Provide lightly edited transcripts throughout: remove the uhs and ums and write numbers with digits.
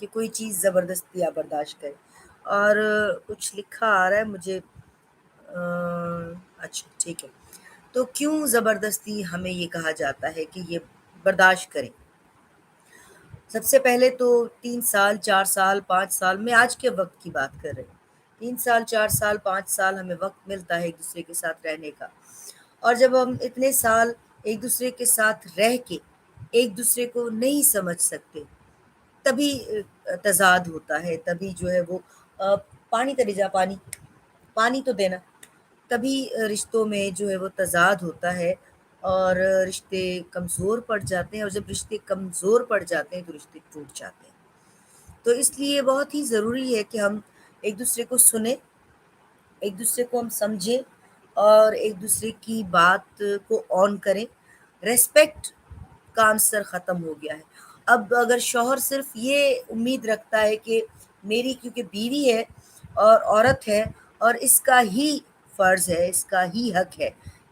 کہ کوئی چیز زبردستی آپ برداشت کریں. اور کچھ لکھا آ رہا ہے مجھے. اچھا ٹھیک ہے. تو کیوں زبردستی ہمیں یہ کہا جاتا ہے کہ یہ برداشت کریں؟ سب سے پہلے تو 3 سال 4 سال 5 سال میں آج کے وقت کی بات کر رہے ہیں. 3 سال 4 سال 5 سال ہمیں وقت ملتا ہے ایک دوسرے کے ساتھ رہنے کا. اور جب ہم اتنے سال ایک دوسرے کے ساتھ رہ کے ایک دوسرے کو نہیں سمجھ سکتے، تبھی تضاد ہوتا ہے. تبھی جو ہے وہ پانی تلے جا، پانی پانی تو دینا. تبھی رشتوں میں جو ہے وہ تضاد ہوتا ہے اور رشتے کمزور پڑ جاتے ہیں. اور جب رشتے کمزور پڑ جاتے ہیں تو رشتے ٹوٹ جاتے ہیں. تو اس لیے بہت ہی ضروری ہے کہ ہم ایک دوسرے کو سنیں، ایک دوسرے کو ہم سمجھیں اور ایک دوسرے کی بات کو آن کریں. ریسپیکٹ کا عنصر ختم ہو گیا ہے. اب اگر شوہر صرف یہ امید رکھتا ہے کہ میری کیونکہ بیوی ہے اور عورت ہے اور اس کا ہی فرض ہے، اس کا ہی حق ہے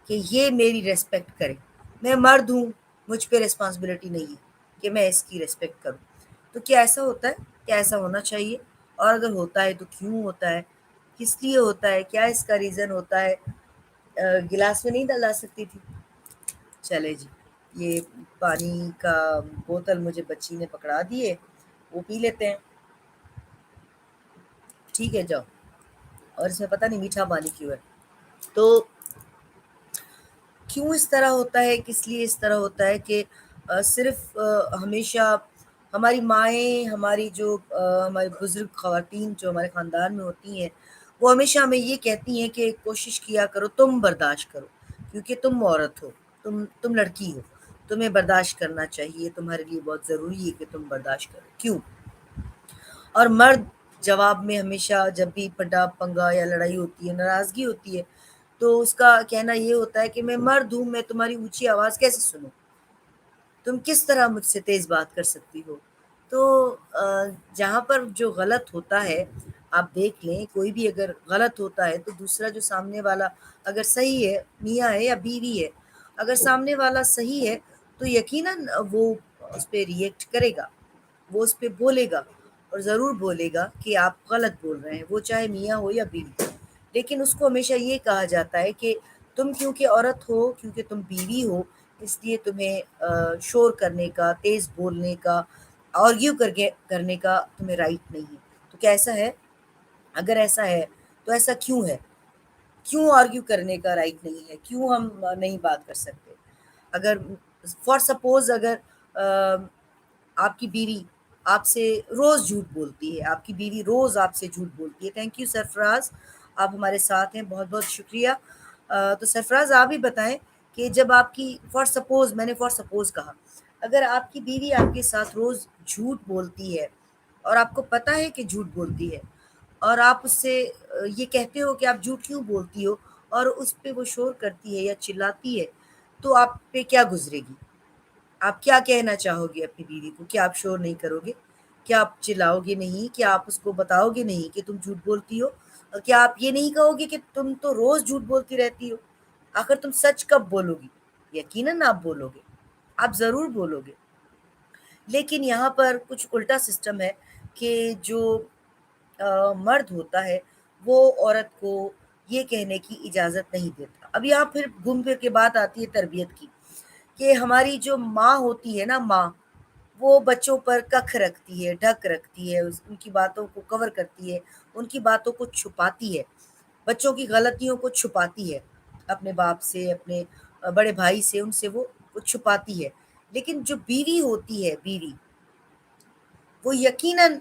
کہ یہ میری ریسپیکٹ کرے، میں مرد ہوں، مجھ پہ ریسپانسبلٹی نہیں ہے کہ میں اس کی ریسپیکٹ کروں. تو کیا ایسا ہوتا ہے؟ کیا ایسا ہونا چاہیے؟ اور اگر ہوتا ہے تو کیوں ہوتا ہے؟ کس لیے ہوتا ہے؟ کیا اس کا ریزن ہوتا ہے؟ گلاس میں نہیں ڈلا سکتی تھی؟ چلے جی، یہ پانی کا بوتل مجھے بچی نے پکڑا دیے، وہ پی لیتے ہیں. ٹھیک ہے جاؤ. اور اس میں پتہ نہیں میٹھا پانی کیوں ہے. تو کیوں اس طرح ہوتا ہے؟ کس لیے اس طرح ہوتا ہے کہ صرف ہمیشہ ہماری مائیں، ہماری جو ہماری بزرگ خواتین جو ہمارے خاندان میں ہوتی ہیں، وہ ہمیشہ ہمیں یہ کہتی ہیں کہ کوشش کیا کرو، تم برداشت کرو، کیونکہ تم عورت ہو، تم لڑکی ہو، تمہیں برداشت کرنا چاہیے، تمہارے لیے بہت ضروری ہے کہ تم برداشت کرو. کیوں؟ اور مرد جواب میں ہمیشہ جب بھی پٹا پنگا یا لڑائی ہوتی ہے، ناراضگی ہوتی ہے، تو اس کا کہنا یہ ہوتا ہے کہ میں مرد ہوں، میں تمہاری اونچی آواز کیسے سنوں؟ تم کس طرح مجھ سے تیز بات کر سکتی ہو؟ تو جہاں پر جو غلط ہوتا ہے، آپ دیکھ لیں کوئی بھی اگر غلط ہوتا ہے تو دوسرا جو سامنے والا اگر صحیح ہے، میاں ہے یا بیوی ہے، اگر سامنے والا صحیح ہے تو یقیناً وہ اس پہ ریئیکٹ کرے گا، وہ اس پہ بولے گا اور ضرور بولے گا کہ آپ غلط بول رہے ہیں، وہ چاہے میاں ہو یا بیوی. لیکن اس کو ہمیشہ یہ کہا جاتا ہے کہ تم کیونکہ عورت ہو، کیونکہ تم بیوی ہو، اس لیے تمہیں شور کرنے کا، تیز بولنے کا، آرگیو کرنے کا تمہیں رائٹ نہیں ہے. تو کیا ایسا ہے؟ اگر ایسا ہے تو ایسا کیوں ہے؟ کیوں آرگیو کرنے کا رائٹ نہیں ہے؟ کیوں ہم نہیں بات کر سکتے؟ اگر فار سپوز اگر آپ کی بیوی آپ سے روز جھوٹ بولتی ہے، آپ کی بیوی روز آپ سے جھوٹ بولتی ہے. تھینک یو سرفراز، آپ ہمارے ساتھ ہیں، بہت بہت شکریہ. تو سرفراز آپ ہی بتائیں کہ جب آپ کی فار سپوز، میں نے فار سپوز کہا، اگر آپ کی بیوی آپ کے ساتھ روز جھوٹ بولتی ہے اور آپ کو پتہ ہے کہ جھوٹ بولتی ہے اور آپ اس سے یہ کہتے ہو کہ آپ جھوٹ کیوں بولتی ہو اور اس پہ وہ شور کرتی ہے یا چلاتی ہے، تو آپ پہ کیا گزرے گی؟ آپ کیا کہنا چاہو گے اپنی بیوی کو؟ کیا آپ شور نہیں کرو گے؟ کیا آپ چلاؤ گے نہیں؟ کیا آپ اس کو بتاؤ گے نہیں کہ تم جھوٹ بولتی ہو؟ اور کیا آپ یہ نہیں کہو گے کہ تم تو روز جھوٹ بولتی رہتی ہو؟ آخر تم سچ کب بولو گی؟ یقیناً آپ بولو گے، آپ ضرور بولو گے. لیکن یہاں پر کچھ الٹا سسٹم ہے کہ جو مرد ہوتا ہے وہ عورت کو یہ کہنے کی اجازت نہیں دیتا. اب یہاں پھر گھوم پھر کے بات آتی ہے تربیت کی، کہ ہماری جو ماں ہوتی ہے نا، ماں، وہ بچوں پر ککھ رکھتی ہے، ڈھک رکھتی ہے، ان کی باتوں کو کور کرتی ہے، ان کی باتوں کو چھپاتی ہے، بچوں کی غلطیوں کو چھپاتی ہے، اپنے باپ سے، اپنے بڑے بھائی سے، ان سے وہ چھپاتی ہے. لیکن جو بیوی ہوتی ہے، بیوی، وہ یقیناً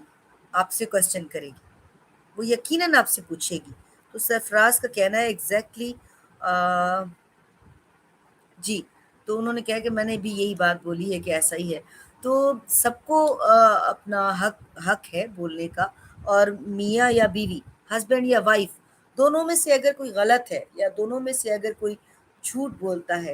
آپ سے کوشچن کرے گی، وہ یقیناً آپ سے پوچھے گی. تو سرفراز کا کہنا ہے ایگزیکٹلی جی. تو انہوں نے کہا کہ میں نے بھی یہی بات بولی ہے کہ ایسا ہی ہے. تو سب کو اپنا حق ہے بولنے کا، اور میاں یا بیوی، ہسبینڈ یا وائف، دونوں میں سے اگر کوئی غلط ہے یا دونوں میں سے اگر کوئی جھوٹ بولتا ہے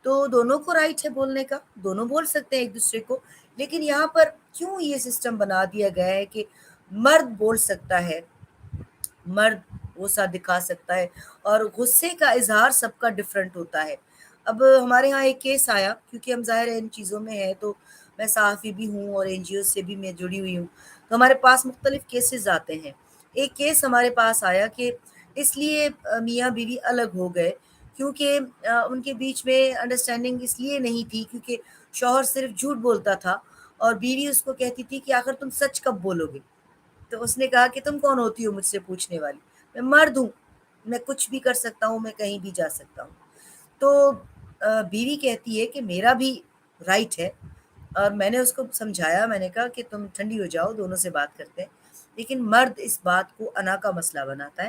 تو دونوں کو رائٹ ہے بولنے کا، دونوں بول سکتے ہیں ایک دوسرے کو. لیکن یہاں پر کیوں یہ سسٹم بنا دیا گیا ہے کہ مرد بول سکتا ہے، مرد غصہ دکھا سکتا ہے، اور غصے کا اظہار سب کا ڈفرینٹ ہوتا ہے. اب ہمارے ہاں ایک کیس آیا، کیونکہ ہم ظاہر ہے ان چیزوں میں ہیں، تو میں صحافی بھی ہوں اور NGO سے بھی میں جڑی ہوئی ہوں، تو ہمارے پاس مختلف کیسز آتے ہیں۔ ایک کیس ہمارے پاس آیا کہ اس لیے میاں بیوی الگ ہو گئے کیونکہ ان کے بیچ میں انڈرسٹینڈنگ اس لیے نہیں تھی کیونکہ شوہر صرف جھوٹ بولتا تھا اور بیوی اس کو کہتی تھی کہ آخر تم سچ کب بولو گے؟ تو اس نے کہا کہ تم کون ہوتی ہو مجھ سے پوچھنے والی، میں مرد ہوں، میں کچھ بھی کر سکتا ہوں، میں کہیں بھی جا سکتا ہوں۔ تو بیوی کہتی ہے کہ میرا بھی رائٹ ہے، اور میں نے اس کو سمجھایا، میں نے کہا کہ تم ٹھنڈی ہو جاؤ، دونوں سے بات کرتے ہیں۔ لیکن مرد اس بات کو انا کا مسئلہ بناتا ہے،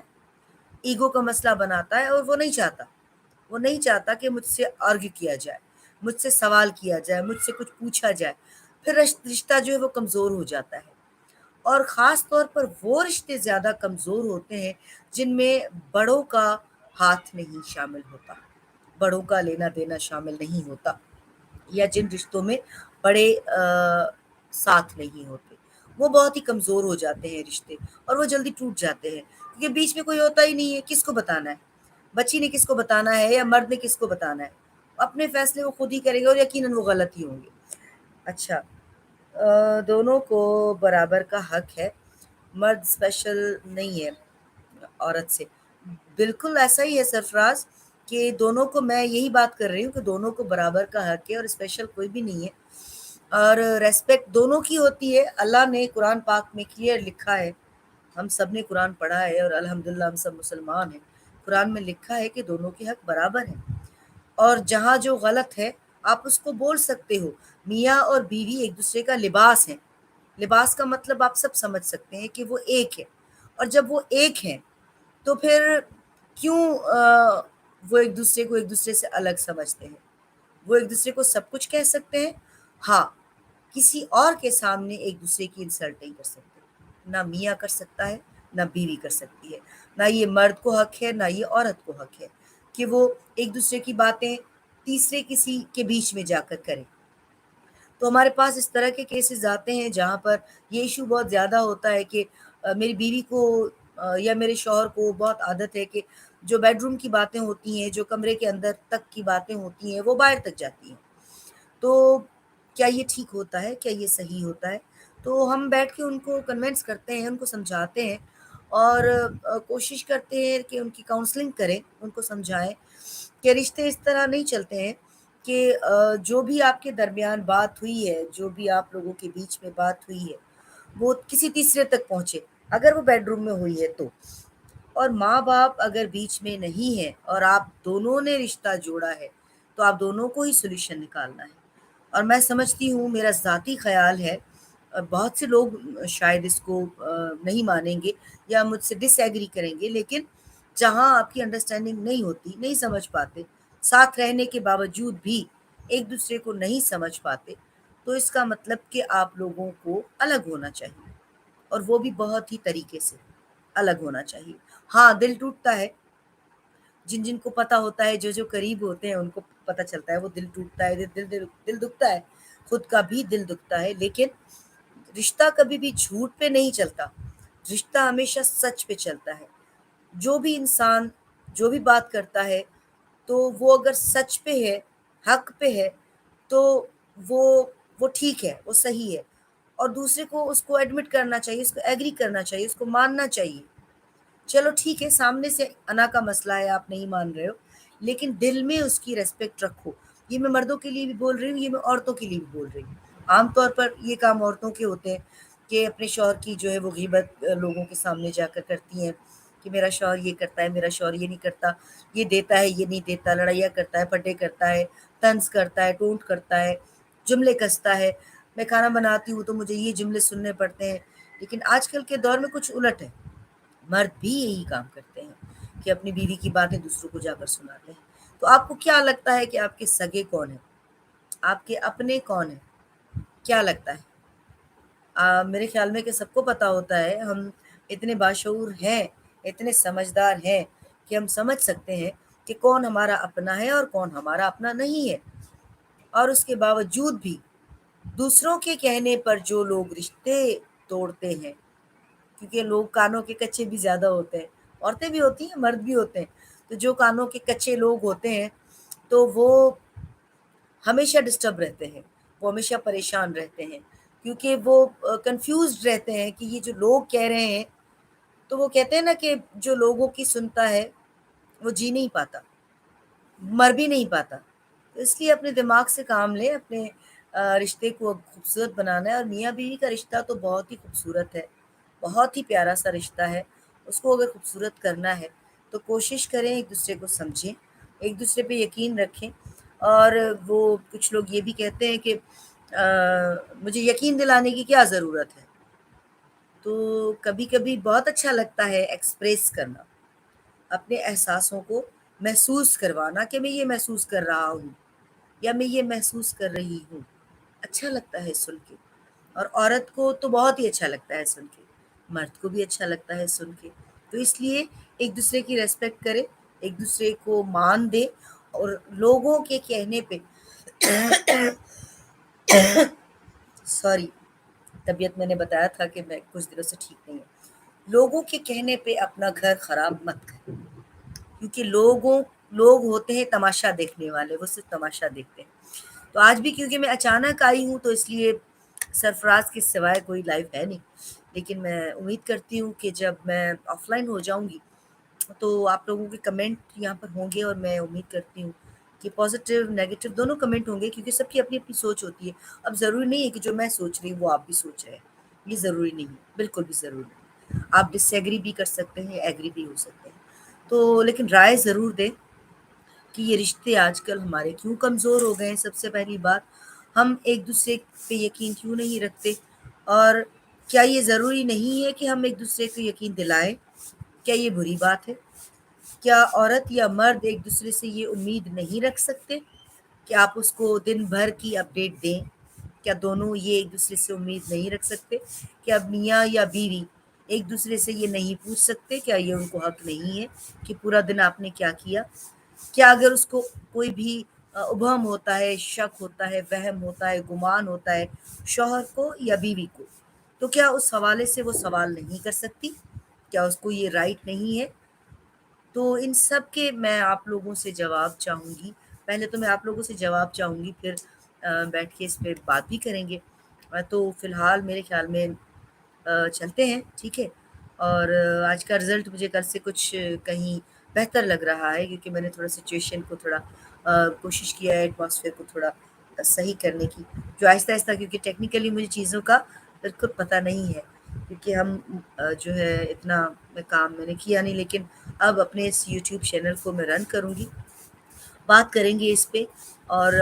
ایگو کا مسئلہ بناتا ہے، اور وہ نہیں چاہتا کہ مجھ سے آرگو کیا جائے، مجھ سے سوال کیا جائے، مجھ سے کچھ پوچھا جائے، پھر رشتہ جو ہے وہ کمزور ہو جاتا ہے۔ اور خاص طور پر وہ رشتے زیادہ کمزور ہوتے ہیں جن میں بڑوں کا ہاتھ نہیں شامل ہوتا، بڑوں کا لینا دینا شامل نہیں ہوتا، یا جن رشتوں میں بڑے ساتھ نہیں ہوتے، وہ بہت ہی کمزور ہو جاتے ہیں رشتے، اور وہ جلدی ٹوٹ جاتے ہیں کیونکہ بیچ میں کوئی ہوتا ہی نہیں ہے۔ کس کو بتانا ہے؟ بچی نے کس کو بتانا ہے، یا مرد نے کس کو بتانا ہے؟ اپنے فیصلے وہ خود ہی کریں گے، اور یقیناً وہ غلط ہی ہوں گے۔ اچھا، دونوں کو برابر کا حق ہے، مرد اسپیشل نہیں ہے عورت سے۔ بالکل ایسا ہی ہے سرفراز، کہ دونوں کو، میں یہی بات کر رہی ہوں کہ دونوں کو برابر کا حق ہے اور اسپیشل کوئی بھی نہیں ہے، اور ریسپیکٹ دونوں کی ہوتی ہے۔ اللہ نے قرآن پاک میں کلیئر لکھا ہے، ہم سب نے قرآن پڑھا ہے اور الحمدللہ ہم سب مسلمان ہیں۔ قرآن میں لکھا ہے کہ دونوں کے حق برابر ہیں، اور جہاں جو غلط ہے آپ اس کو بول سکتے ہو۔ میاں اور بیوی ایک دوسرے کا لباس ہیں، لباس کا مطلب آپ سب سمجھ سکتے ہیں کہ وہ ایک ہے، اور جب وہ ایک ہیں تو پھر کیوں وہ ایک دوسرے سے الگ سمجھتے ہیں؟ وہ ایک دوسرے کو سب کچھ کہہ سکتے ہیں، ہاں، کسی اور کے سامنے ایک دوسرے کی انسلٹ نہیں کر سکتے۔ نہ میاں کر سکتا ہے، نہ بیوی کر سکتی ہے، نہ یہ مرد کو حق ہے، نہ یہ عورت کو حق ہے کہ وہ ایک دوسرے کی باتیں تیسرے کسی کے بیچ میں جا کر کریں۔ تو ہمارے پاس اس طرح کے کیسز آتے ہیں جہاں پر یہ ایشو بہت زیادہ ہوتا ہے کہ میری بیوی کو یا میرے شوہر کو بہت عادت ہے کہ جو بیڈ روم کی باتیں ہوتی ہیں، جو کمرے کے اندر تک کی باتیں ہوتی ہیں، وہ باہر تک جاتی ہیں۔ تو کیا یہ ٹھیک ہوتا ہے؟ کیا یہ صحیح ہوتا ہے؟ تو ہم بیٹھ کے ان کو کنونس کرتے ہیں، ان کو سمجھاتے ہیں، اور کوشش کرتے ہیں کہ ان کی کاؤنسلنگ کریں، ان کو سمجھائیں کہ رشتے اس طرح نہیں چلتے ہیں کہ جو بھی آپ کے درمیان بات ہوئی ہے، جو بھی آپ لوگوں کے بیچ میں بات ہوئی ہے، وہ کسی تیسرے تک پہنچے، اگر وہ بیڈ روم میں ہوئی ہے تو۔ اور ماں باپ اگر بیچ میں نہیں ہے اور آپ دونوں نے رشتہ جوڑا ہے، تو آپ دونوں کو ہی سولوشن نکالنا ہے۔ اور میں سمجھتی ہوں، میرا ذاتی خیال ہے، بہت سے لوگ شاید اس کو نہیں مانیں گے یا مجھ سے ڈس ایگری کریں گے، لیکن جہاں آپ کی انڈرسٹینڈنگ نہیں ہوتی، نہیں سمجھ پاتے، ساتھ رہنے کے باوجود بھی ایک دوسرے کو نہیں سمجھ پاتے، تو اس کا مطلب کہ آپ لوگوں کو الگ ہونا چاہیے، اور وہ بھی بہت ہی طریقے سے الگ ہونا چاہیے۔ ہاں، دل ٹوٹتا ہے، جن جن کو پتہ ہوتا ہے، جو جو قریب ہوتے ہیں ان کو پتہ چلتا ہے، وہ دل ٹوٹتا ہے، دل دکھتا ہے، خود کا بھی دل دکھتا ہے، لیکن رشتہ کبھی بھی جھوٹ پہ نہیں چلتا، رشتہ ہمیشہ سچ پہ چلتا ہے۔ جو بھی انسان جو بھی بات کرتا ہے، تو وہ اگر سچ پہ ہے، حق پہ ہے، تو وہ وہ ٹھیک ہے، وہ صحیح ہے، اور دوسرے کو اس کو ایڈمٹ کرنا چاہیے، اس کو ایگری کرنا چاہیے، اس کو ماننا چاہیے۔ چلو ٹھیک ہے، سامنے سے انا کا مسئلہ ہے، آپ نہیں مان رہے ہو، لیکن دل میں اس کی ریسپیکٹ رکھو۔ یہ میں مردوں کے لیے بھی بول رہی ہوں، یہ میں عورتوں کے لیے بھی بول رہی ہوں۔ عام طور پر یہ کام عورتوں کے ہوتے ہیں کہ اپنے شوہر کی جو ہے وہ غیبت لوگوں کے سامنے جا کر کرتی ہیں کہ میرا شوہر یہ کرتا ہے، میرا شوہر یہ نہیں کرتا، یہ دیتا ہے، یہ نہیں دیتا، لڑائیاں کرتا ہے، پھٹے کرتا ہے، طنز کرتا ہے، ٹونٹ کرتا ہے، جملے کستا ہے۔ میں کھانا بناتی ہوں تو مجھے یہ جملے سننے پڑتے ہیں۔ لیکن آج کل کے دور میں کچھ الٹ ہے، مرد بھی یہی کام کرتے ہیں کہ اپنی بیوی کی باتیں دوسروں کو جا کر سناتے ہیں۔ تو آپ کو کیا لگتا ہے کہ آپ کے سگے کون ہیں؟ آپ کے اپنے کون ہیں؟ کیا لگتا ہے؟ میرے خیال میں کہ سب کو پتہ ہوتا ہے، ہم اتنے باشعور ہیں، اتنے سمجھدار ہیں کہ ہم سمجھ سکتے ہیں کہ کون ہمارا اپنا ہے اور کون ہمارا اپنا نہیں ہے۔ اور اس کے باوجود بھی دوسروں کے کہنے پر جو لوگ رشتے توڑتے ہیں، کیونکہ لوگ کانوں کے کچے بھی زیادہ ہوتے ہیں، عورتیں بھی ہوتی ہیں، مرد بھی ہوتے ہیں، تو جو کانوں کے کچے لوگ ہوتے ہیں تو وہ ہمیشہ ڈسٹرب رہتے ہیں، وہ ہمیشہ پریشان رہتے ہیں، کیونکہ وہ کنفیوزڈ رہتے ہیں کہ یہ جو لوگ کہہ رہے ہیں، تو وہ کہتے ہیں نا کہ جو لوگوں کی سنتا ہے وہ جی نہیں پاتا، مر بھی نہیں پاتا۔ تو اس لیے اپنے دماغ سے کام لیں، اپنے رشتے کو خوبصورت بنانا ہے، اور میاں بیوی کا رشتہ تو بہت ہی خوبصورت ہے، بہت ہی پیارا سا رشتہ ہے۔ اس کو اگر خوبصورت کرنا ہے تو کوشش کریں ایک دوسرے کو سمجھیں، ایک دوسرے پہ یقین رکھیں۔ اور وہ کچھ لوگ یہ بھی کہتے ہیں کہ مجھے یقین دلانے کی کیا ضرورت ہے؟ تو کبھی کبھی بہت اچھا لگتا ہے ایکسپریس کرنا، اپنے احساسوں کو محسوس کروانا کہ میں یہ محسوس کر رہا ہوں یا میں یہ محسوس کر رہی ہوں۔ اچھا لگتا ہے سن کے، اور عورت کو تو بہت ہی اچھا لگتا ہے سن کے، مرد کو بھی اچھا لگتا ہے سن کے۔ تو اس لیے ایک دوسرے کی ریسپیکٹ کرے، ایک دوسرے کو مان دے، اور لوگوں کے کہنے پہ سوری، طبیعت میں نے بتایا تھا کہ میں کچھ دنوں سے ٹھیک نہیں ہوں، لوگوں کے کہنے پہ اپنا گھر خراب مت کریں، کیونکہ لوگ ہوتے ہیں تماشا دیکھنے والے، وہ صرف تماشا دیکھتے ہیں۔ تو آج بھی کیونکہ میں اچانک آئی ہوں تو اس لیے سرفراز کے سوائے کوئی لائف ہے نہیں، لیکن میں امید کرتی ہوں کہ جب میں آف لائن ہو جاؤں گی تو آپ لوگوں کے کمنٹ یہاں پر ہوں گے، اور میں امید کرتی ہوں کہ پازیٹیو نیگیٹو دونوں کمنٹ ہوں گے، کیونکہ سب کی اپنی اپنی سوچ ہوتی ہے۔ اب ضروری نہیں ہے کہ جو میں سوچ رہی ہوں وہ آپ بھی سوچ رہے ہیں، یہ ضروری نہیں ہے، بالکل بھی ضروری نہیں۔ آپ ڈس ایگری بھی کر سکتے ہیں، ایگری بھی ہو سکتے ہیں، تو لیکن رائے ضرور دیں کہ یہ رشتے آج کل ہمارے کیوں کمزور ہو گئے ہیں۔ سب سے پہلی بات، ہم ایک دوسرے پہ یقین کیوں نہیں رکھتے، اور کیا یہ ضروری نہیں ہے کہ ہم ایک دوسرے کو یقین دلائیں؟ کیا یہ بری بات ہے؟ کیا عورت یا مرد ایک دوسرے سے یہ امید نہیں رکھ سکتے کہ آپ اس کو دن بھر کی اپڈیٹ دیں؟ کیا دونوں یہ ایک دوسرے سے امید نہیں رکھ سکتے؟ کیا میاں یا بیوی ایک دوسرے سے یہ نہیں پوچھ سکتے؟ کیا یہ ان کو حق نہیں ہے کہ پورا دن آپ نے کیا کیا؟ کیا اگر اس کو کوئی بھی ابہام ہوتا ہے، شک ہوتا ہے، وہم ہوتا ہے، گمان ہوتا ہے شوہر کو یا بیوی کو، تو کیا اس حوالے سے وہ سوال نہیں کر سکتی؟ کیا اس کو یہ رائٹ نہیں ہے؟ تو ان سب کے میں آپ لوگوں سے جواب چاہوں گی۔ پہلے تو میں آپ لوگوں سے جواب چاہوں گی، پھر بیٹھ کے اس پہ بات بھی کریں گے۔ تو فی الحال میرے خیال میں چلتے ہیں، ٹھیک ہے؟ اور آج کا رزلٹ مجھے کل سے کچھ کہیں بہتر لگ رہا ہے، کیونکہ میں نے تھوڑا سچویشن کو تھوڑا کوشش کیا ہے، ایٹماسفیئر کو تھوڑا صحیح کرنے کی، جو آہستہ آہستہ، کیونکہ ٹیکنیکلی مجھے چیزوں کا بالکل پتہ نہیں ہے، کیونکہ ہم جو ہے اتنا کام میں نے کیا نہیں، لیکن اب اپنے اس یوٹیوب چینل کو میں رن کروں گی، بات کریں گے اس پہ۔ اور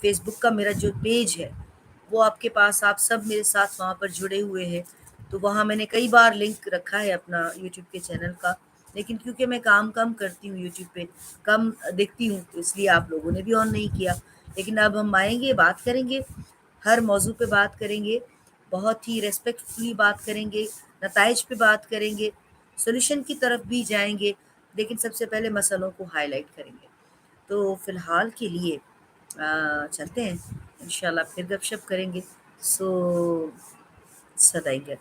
فیس بک کا میرا جو پیج ہے وہ آپ کے پاس، آپ سب میرے ساتھ وہاں پر جڑے ہوئے ہیں، تو وہاں میں نے کئی بار لنک رکھا ہے اپنا یوٹیوب کے چینل کا، لیکن کیونکہ میں کام کم کرتی ہوں یوٹیوب پہ، کم دیکھتی ہوں، تو اس لیے آپ لوگوں نے بھی آن نہیں کیا۔ لیکن اب ہم آئیں گے، بات کریں گے، ہر موضوع پہ بات کریں گے، بہت ہی ریسپیکٹفلی بات کریں گے، نتائج پہ بات کریں گے، سولوشن کی طرف بھی جائیں گے، لیکن سب سے پہلے مسئلوں کو ہائی لائٹ کریں گے۔ تو فی الحال کے لیے چلتے ہیں، انشاءاللہ پھر گپ شپ کریں گے۔ سو صدائیں گے۔